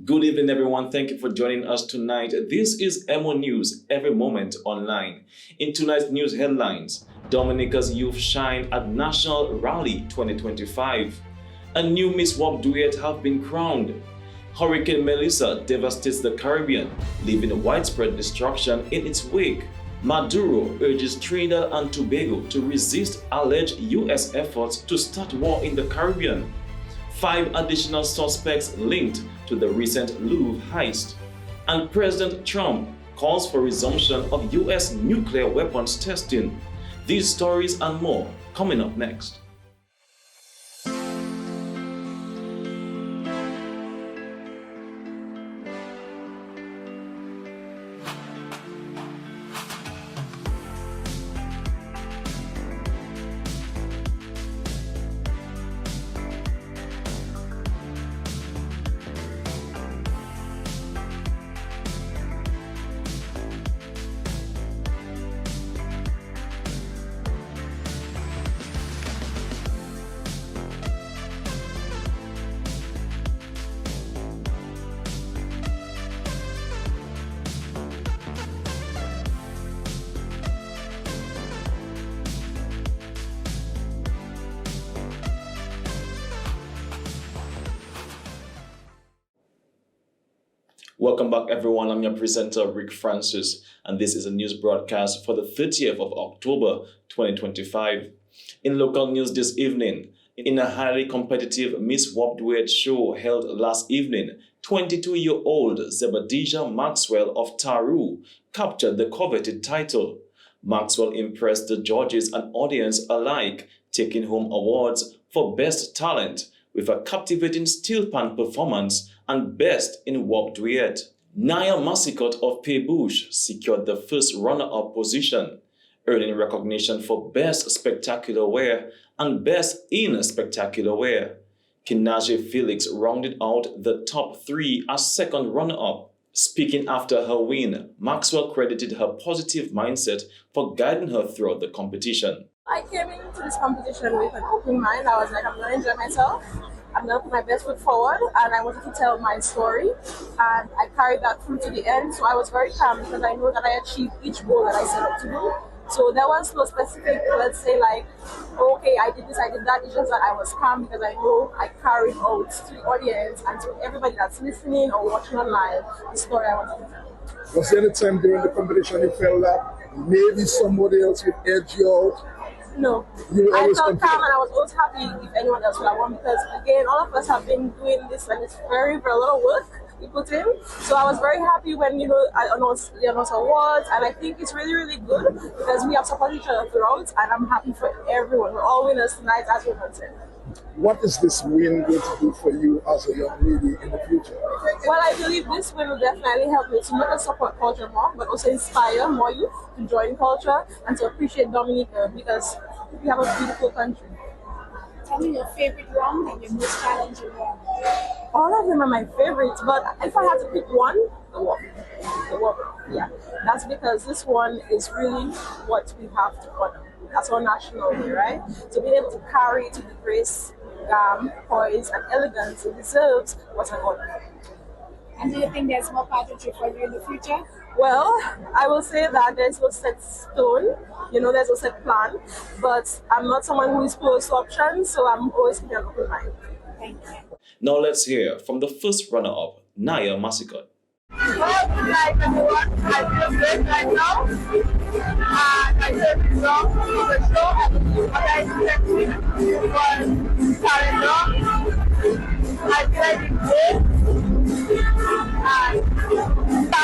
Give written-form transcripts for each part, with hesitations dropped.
Good evening, everyone. Thank you for joining us tonight. This is EmoNews, every moment online. In tonight's news headlines, Dominica's youth shine at National Rally 2025. A new Miss WAP duet have been crowned. Hurricane Melissa devastates the Caribbean, leaving widespread destruction in its wake. Maduro urges Trinidad and Tobago to resist alleged U.S. efforts to start war in the Caribbean. 5 additional suspects linked to the recent Louvre heist. And President Trump calls for resumption of U.S. nuclear weapons testing. These stories and more coming up next. Welcome back, everyone. I'm your presenter, Rick Francis, and this is a news broadcast for the 30th of October, 2025. In local news this evening, in a highly competitive Miss WAP duet show held last evening, 22-year-old Zebadija Maxwell of Taru captured the coveted title. Maxwell impressed the judges and audience alike, taking home awards for Best Talent with a captivating steel pan performance and Best in WAP Duet. Naya Massicot of Paybush secured the first runner-up position, earning recognition for Best Spectacular Wear and Best in Spectacular Wear. Kinaje Felix rounded out the top 3 as second runner-up. Speaking after her win, Maxwell credited her positive mindset for guiding her throughout the competition. I came into this competition with an open mind. I was like, I'm going to enjoy myself. I'm going to put my best foot forward, and I wanted to tell my story, and I carried that through to the end. So I was very calm because I know that I achieved each goal that I set out to do. So there was no specific, let's say like, okay, I did this, I did that. It's just that I was calm because I know I carried out to the audience and to everybody that's listening or watching online the story I wanted to tell. Was there any time during the competition you felt that maybe somebody else would edge you out? No, I felt calm and I was always happy if anyone else would have won because again, all of us have been doing this and it's very, very lot of work we put in. So I was very happy when I announced the awards, and I think it's really, really good because we have supported each other throughout, and I'm happy for everyone. We're all winners tonight, as we mentioned. What is this win going to do for you as a young lady in the future? Well, I believe this win will definitely help me to not just support culture more, but also inspire more youth to join culture and to appreciate Dominica because we have a beautiful country. Tell me your favorite round and your most challenging round. All of them are my favorites, but if I had to pick one, the WAP. The WAP, yeah. That's because this one is really what we have to honor. That's our national day, right? So being able to carry to the grace, poise, and elegance it deserves was an honor. And do you think there's more pageantry for you in the future? Well, I will say that there's no set stone, there's no set plan, but I'm not someone who is closed to options, so I'm always keeping an open mind. Thank you. Now let's hear from the first runner-up, Naya Massicot. Well, like everyone, I feel great right now. My favorite song is the show. What I expected was Talent Song. I feel like it's great.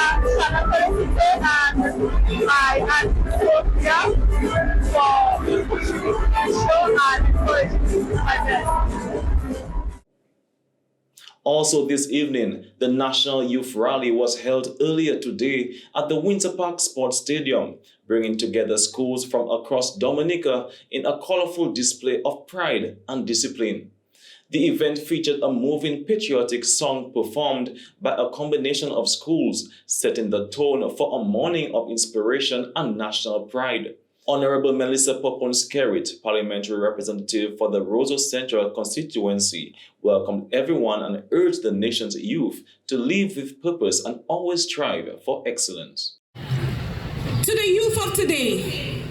And Sana Felicite and my Aunt Sophia for pushing the show and encouraging my best. Also this evening, the National Youth Rally was held earlier today at the Winter Park Sports Stadium, bringing together schools from across Dominica in a colorful display of pride and discipline. The event featured a moving patriotic song performed by a combination of schools, setting the tone for a morning of inspiration and national pride. Honorable Melissa Popon-Skerrit, parliamentary representative for the Roseau Central constituency, welcomed everyone and urged the nation's youth to live with purpose and always strive for excellence. To the youth of today,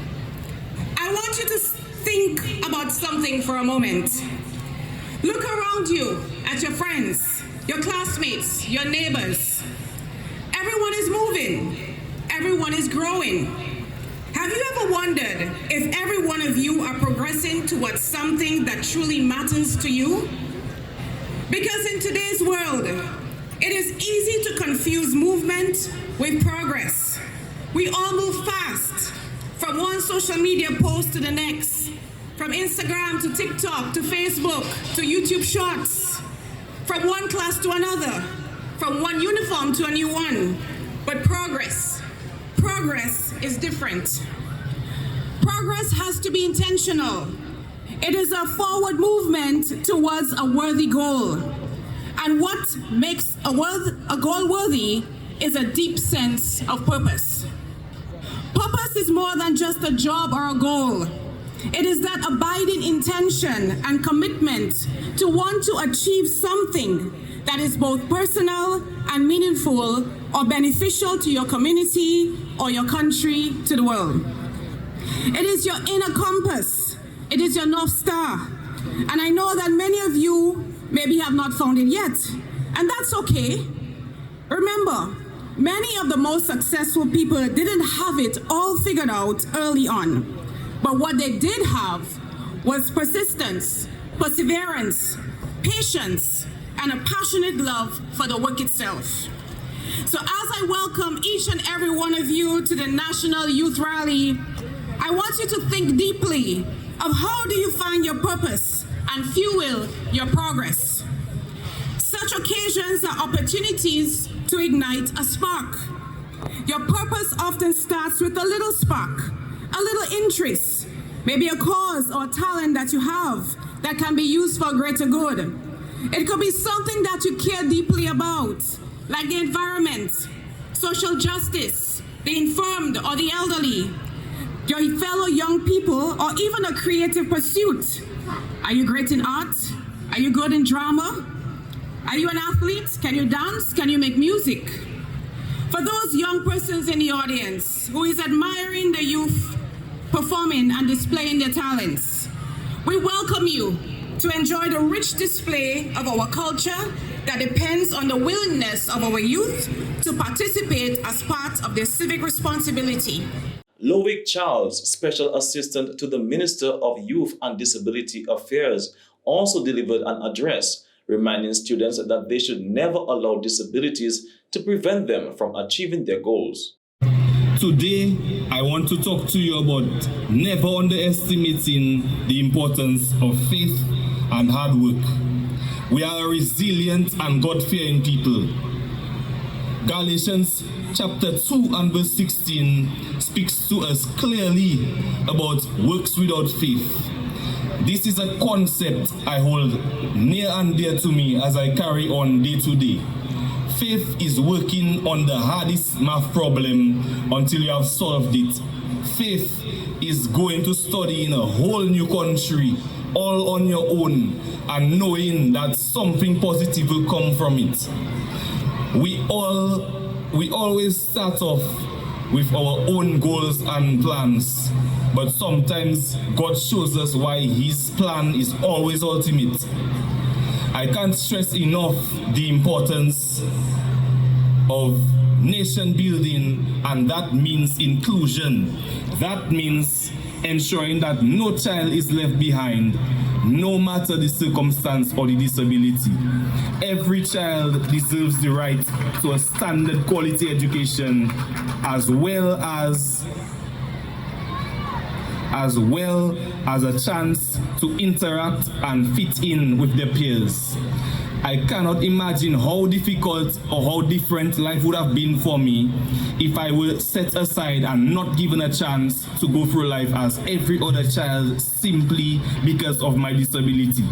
I want you to think about something for a moment. Look around you at your friends, your classmates, your neighbors. Everyone is moving. Everyone is growing. Have you ever wondered if every one of you are progressing towards something that truly matters to you? Because in today's world, it is easy to confuse movement with progress. We all move fast, from one social media post to the next, from Instagram to TikTok to Facebook to YouTube Shorts, from one class to another, from one uniform to a new one. But progress is different. Progress has to be intentional. It is a forward movement towards a worthy goal. And what makes a goal worthy is a deep sense of purpose. Purpose is more than just a job or a goal. It is that abiding intention and commitment to want to achieve something that is both personal and meaningful or beneficial to your community or your country, to the world. It is your inner compass. It is your North Star. And I know that many of you maybe have not found it yet, and that's okay. Remember, many of the most successful people didn't have it all figured out early on, but what they did have was persistence, perseverance, patience, and a passionate love for the work itself. So as I welcome each and every one of you to the National Youth Rally, I want you to think deeply of how do you find your purpose and fuel your progress. Such occasions are opportunities to ignite a spark. Your purpose often starts with a little spark, a little interest, maybe a cause or talent that you have that can be used for greater good. It could be something that you care deeply about, like the environment, social justice, the infirmed or the elderly, your fellow young people, or even a creative pursuit. Are you great in art? Are you good in drama? Are you an athlete? Can you dance? Can you make music? For those young persons in the audience who is admiring the youth performing and displaying their talents, we welcome you to enjoy the rich display of our culture that depends on the willingness of our youth to participate as part of their civic responsibility. Loic Charles, Special Assistant to the Minister of Youth and Disability Affairs, also delivered an address reminding students that they should never allow disabilities to prevent them from achieving their goals. Today, I want to talk to you about never underestimating the importance of faith and hard work. We are a resilient and God-fearing people. Galatians chapter 2 and verse 16 speaks to us clearly about works without faith. This is a concept I hold near and dear to me as I carry on day to day. Faith is working on the hardest math problem until you have solved it. Faith is going to study in a whole new country all on your own and knowing that something positive will come from it. We always start off with our own goals and plans, but sometimes God shows us why His plan is always ultimate. I can't stress enough the importance of nation building, and that means inclusion. That means ensuring that no child is left behind, no matter the circumstance or the disability. Every child deserves the right to a standard quality education as well as a chance to interact and fit in with their peers. I cannot imagine how difficult or how different life would have been for me if I were set aside and not given a chance to go through life as every other child simply because of my disability.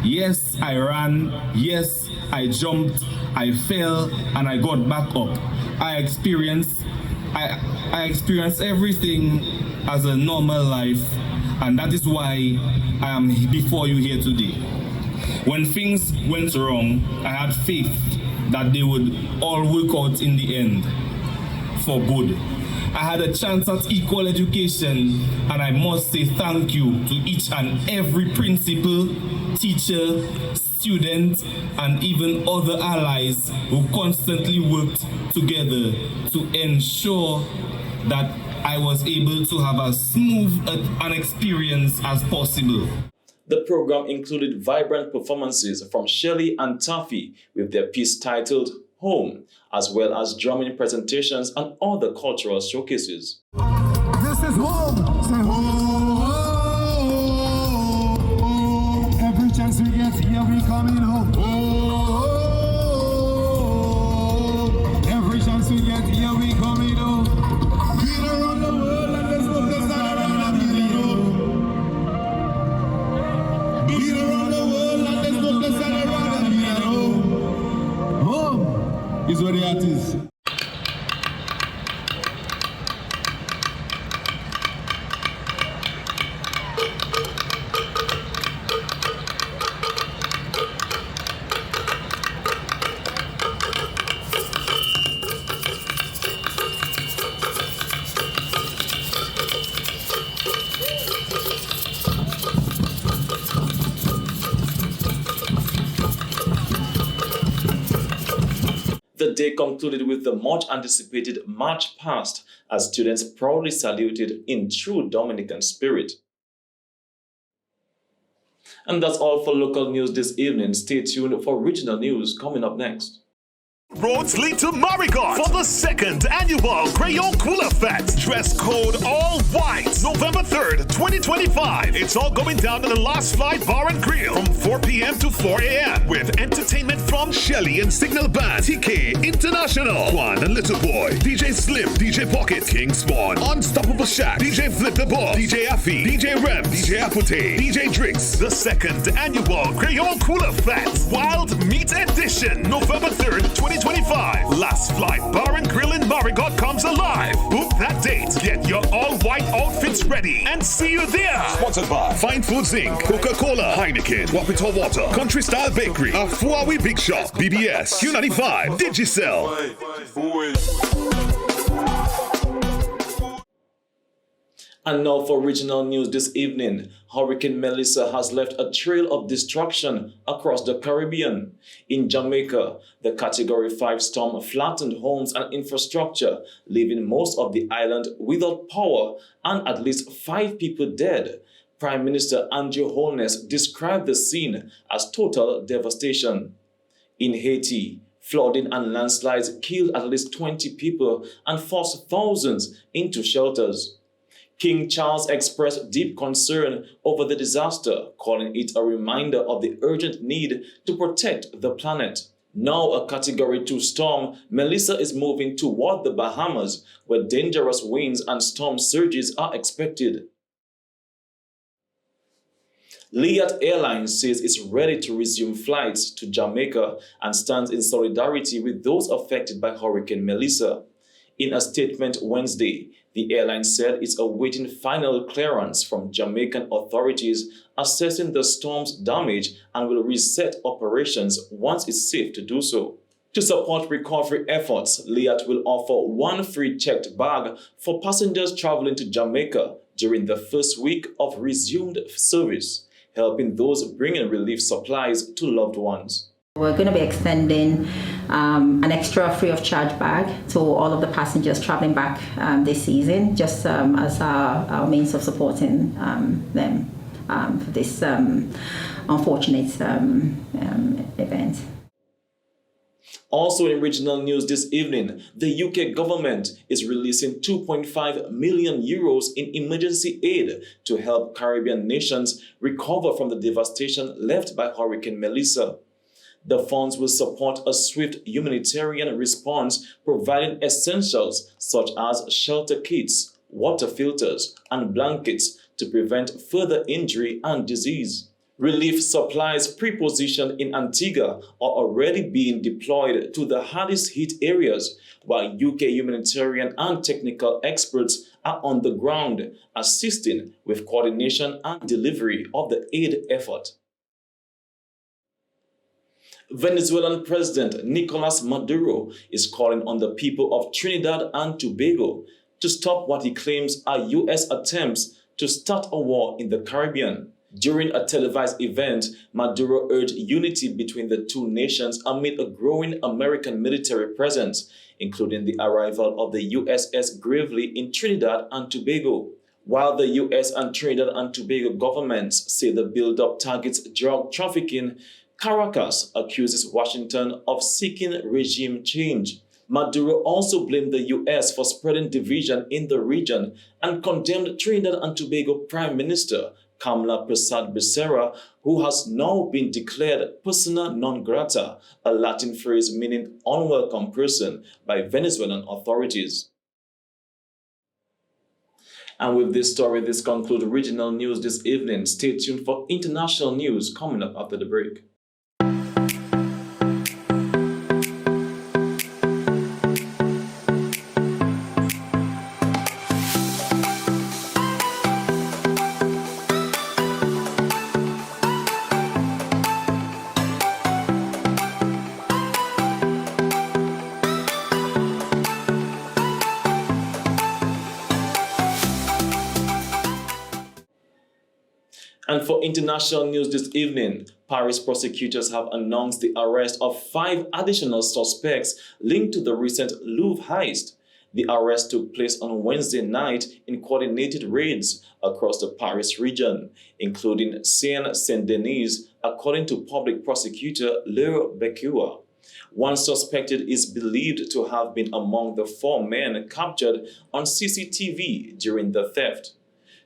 Yes, I ran. Yes, I jumped. I fell and I got back up. I experienced I experienced everything as a normal life, and that is why I am before you here today. When things went wrong, I had faith that they would all work out in the end for good. I had a chance at equal education, and I must say thank you to each and every principal, teacher, student, and even other allies who constantly worked together to ensure that I was able to have as smooth an experience as possible. The program included vibrant performances from Shelley and Taffy with their piece titled Home, as well as drumming presentations and other cultural showcases. This is home. Say home. Every chance we get here, we coming home. Every chance we get here, we coming home. Beat around the world and let's put this around the world. Beat around the world and let's put this around the world. Home is where the heart is. The day concluded with the much anticipated March Past as students proudly saluted in true Dominican spirit. And that's all for local news this evening. Stay tuned for regional news coming up next. Roads lead to Marigot for the second annual Crayon Cooler Fest. Dress code all white. November 3rd, 2025. It's all going down at the Last Flight Bar and Grill from 4 p.m. to 4 a.m. with entertainment from Shelly and Signal Band, TK International, Juan and Little Boy, DJ Slim, DJ Pocket, King Spawn, Unstoppable Shack, DJ Flip the Ball, DJ Affy, DJ Rem, DJ Apute, DJ Drinks. The second annual Crayon Cooler Fest Wild Meat Edition. November 3rd, 2025. Last Flight Bar and Grill in Marigot comes alive. Book that date. Get your all-white outfits ready and see you there. Sponsored by Fine Foods Inc., Coca-Cola, Heineken, Wapito Water, Country Style Bakery, Afuawi Big Shop, BBS, Q95, Digicel. And now for regional news this evening. Hurricane Melissa has left a trail of destruction across the Caribbean. In Jamaica, the Category 5 storm flattened homes and infrastructure, leaving most of the island without power and at least 5 people dead. Prime Minister Andrew Holness described the scene as total devastation. In Haiti, flooding and landslides killed at least 20 people and forced thousands into shelters. King Charles expressed deep concern over the disaster, calling it a reminder of the urgent need to protect the planet. Now a Category 2 storm, Melissa is moving toward the Bahamas, where dangerous winds and storm surges are expected. Liat Airlines says it's ready to resume flights to Jamaica and stands in solidarity with those affected by Hurricane Melissa. In a statement Wednesday, the airline said it's awaiting final clearance from Jamaican authorities assessing the storm's damage and will reset operations once it's safe to do so. To support recovery efforts, Liat will offer one free checked bag for passengers traveling to Jamaica during the first week of resumed service, helping those bringing relief supplies to loved ones. We're going to be extending an extra free of charge bag to all of the passengers traveling back this season, just as our means of supporting them for this unfortunate event. Also in regional news this evening, the UK government is releasing 2.5 million euros in emergency aid to help Caribbean nations recover from the devastation left by Hurricane Melissa. The funds will support a swift humanitarian response, providing essentials such as shelter kits, water filters, and blankets to prevent further injury and disease. Relief supplies pre-positioned in Antigua are already being deployed to the hardest hit areas, while UK humanitarian and technical experts are on the ground assisting with coordination and delivery of the aid effort. Venezuelan President Nicolas Maduro is calling on the people of Trinidad and Tobago to stop what he claims are U.S. attempts to start a war in the Caribbean. During a televised event, Maduro urged unity between the two nations amid a growing American military presence, including the arrival of the USS Gravely in Trinidad and Tobago. While the US and Trinidad and Tobago governments say the buildup targets drug trafficking, Caracas accuses Washington of seeking regime change. Maduro also blamed the US for spreading division in the region and condemned Trinidad and Tobago Prime Minister Kamla Persad-Becerra, who has now been declared persona non grata, a Latin phrase meaning unwelcome person, by Venezuelan authorities. And with this story, this concludes regional news this evening. Stay tuned for international news coming up after the break. And for international news this evening, Paris prosecutors have announced the arrest of 5 additional suspects linked to the recent Louvre heist. The arrest took place on Wednesday night in coordinated raids across the Paris region, including Seine-Saint-Denis, according to public prosecutor Laure Becua. One suspected is believed to have been among the 4 men captured on CCTV during the theft.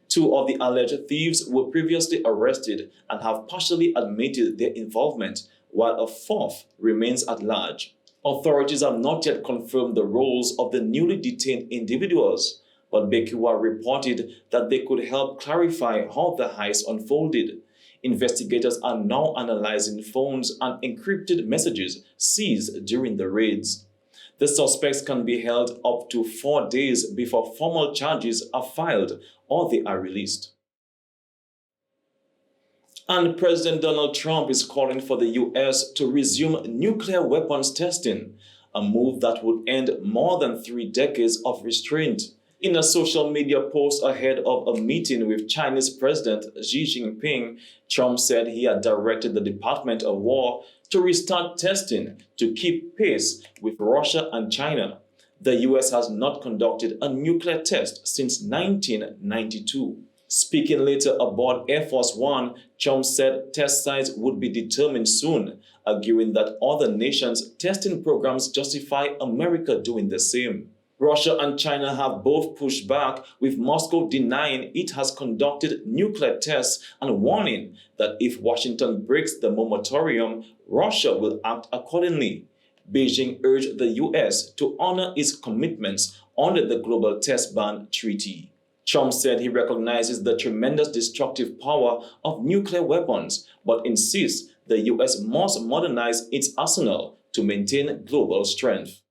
2 of the alleged thieves were previously arrested and have partially admitted their involvement, while a 4th remains at large. Authorities have not yet confirmed the roles of the newly detained individuals, but Becua reported that they could help clarify how the heist unfolded. Investigators are now analyzing phones and encrypted messages seized during the raids. The suspects can be held up to 4 days before formal charges are filed or they are released. And President Donald Trump is calling for the U.S. to resume nuclear weapons testing, a move that would end more than 3 decades of restraint. In a social media post ahead of a meeting with Chinese President Xi Jinping, Trump said he had directed the Department of War to restart testing to keep pace with Russia and China. The U.S. has not conducted a nuclear test since 1992. Speaking later aboard Air Force One, Trump said test sites would be determined soon, arguing that other nations' testing programs justify America doing the same. Russia and China have both pushed back, with Moscow denying it has conducted nuclear tests and warning that if Washington breaks the moratorium, Russia will act accordingly. Beijing urged the U.S. to honor its commitments under the Global Test Ban Treaty. Trump said he recognizes the tremendous destructive power of nuclear weapons, but insists the U.S. must modernize its arsenal to maintain global strength.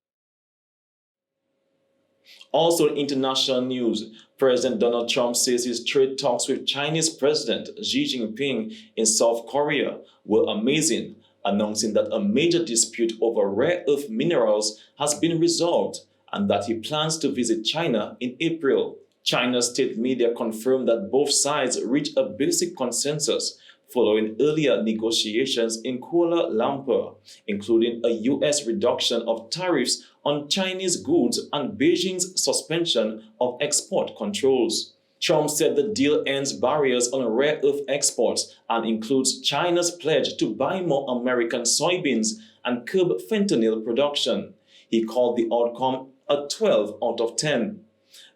Also in international news, President Donald Trump says his trade talks with Chinese President Xi Jinping in South Korea were amazing, announcing that a major dispute over rare earth minerals has been resolved and that he plans to visit China in April. China's state media confirmed that both sides reached a basic consensus following earlier negotiations in Kuala Lumpur, including a U.S. reduction of tariffs on Chinese goods and Beijing's suspension of export controls. Trump said the deal ends barriers on rare earth exports and includes China's pledge to buy more American soybeans and curb fentanyl production. He called the outcome a 12 out of 10.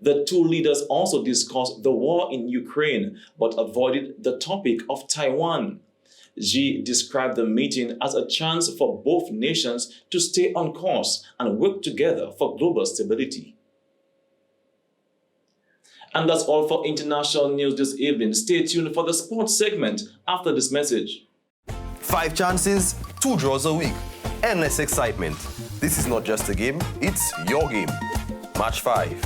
The two leaders also discussed the war in Ukraine, but avoided the topic of Taiwan. Xi described the meeting as a chance for both nations to stay on course and work together for global stability. And that's all for international news this evening. Stay tuned for the sports segment after this message. 5 chances, 2 draws a week. Endless excitement. This is not just a game, it's your game. Match 5.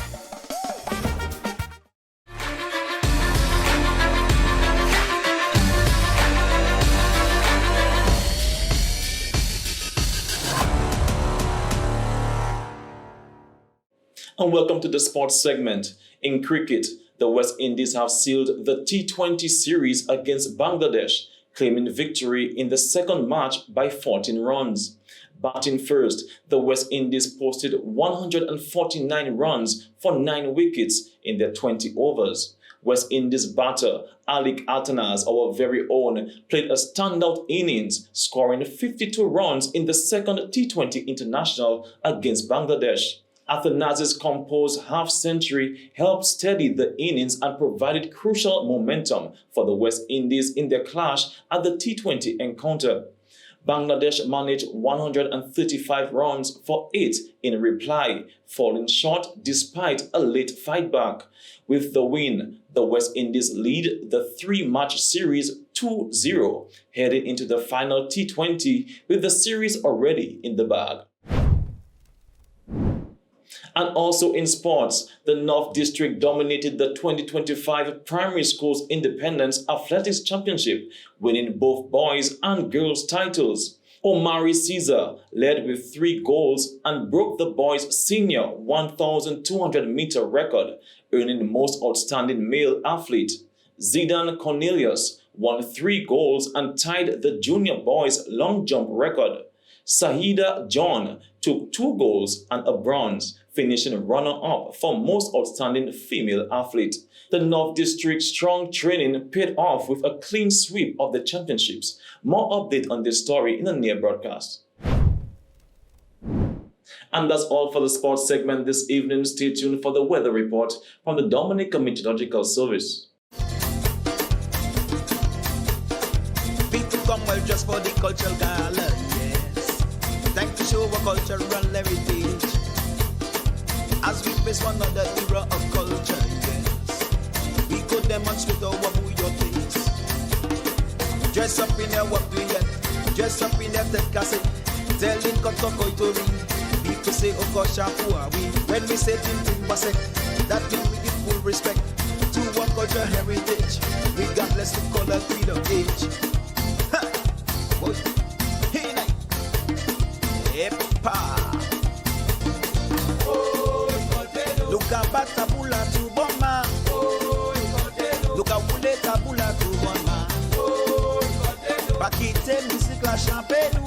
And welcome to the sports segment. In cricket, the West Indies have sealed the T20 series against Bangladesh, claiming victory in the second match by 14 runs. Batting first, the West Indies posted 149 runs for 9 wickets in their 20 overs. West Indies batter Alik Altanaz, our very own, played a standout innings, scoring 52 runs in the second T20 international against Bangladesh. Altanaz's composed half-century helped steady the innings and provided crucial momentum for the West Indies in their clash at the T20 encounter. Bangladesh managed 135 runs for 8 in reply, falling short despite a late fight back. With the win, the West Indies lead the 3-match series 2-0, heading into the final T20 with the series already in the bag. And also in sports, the North District dominated the 2025 Primary Schools Independence Athletics Championship, winning both boys and girls titles. Omari Caesar led with 3 goals and broke the boys' senior 1,200-meter record, earning most outstanding male athlete. Zidane Cornelius won 3 goals and tied the junior boys' long jump record. Sahida John took 2 goals and a bronze, finishing runner-up for most outstanding female athlete. The North District's strong training paid off with a clean sweep of the championships. More update on this story in a near broadcast. And that's all for the sports segment this evening. Stay tuned for the weather report from the Dominica Meteorological Service. People come well just for the cultural gala, yes. Time to show our cultural heritage as we face one another era of culture, yes. We could demonstrate our your taste. Dress up in our brilliant, dress up in their cassette, telling Kotoko to ring. People say, oh gosh, who are we? When we say Tintin Basek, that means we give full respect to our cultural heritage, regardless of color, creed, or age. Ha! Hey, night. Epa! Look at Batabula to Boma. Look at Wule Tabula to Boma. Bakite Misikla Champelu.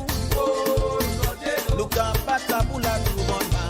Look at Batabula to Boma.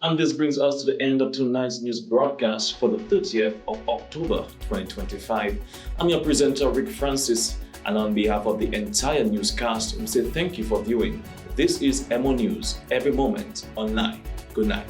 And this brings us to the end of tonight's news broadcast for the 30th of October 2025. I'm your presenter, Rick Francis, and on behalf of the entire newscast, we say thank you for viewing. This is EmoNews, every moment online. Good night.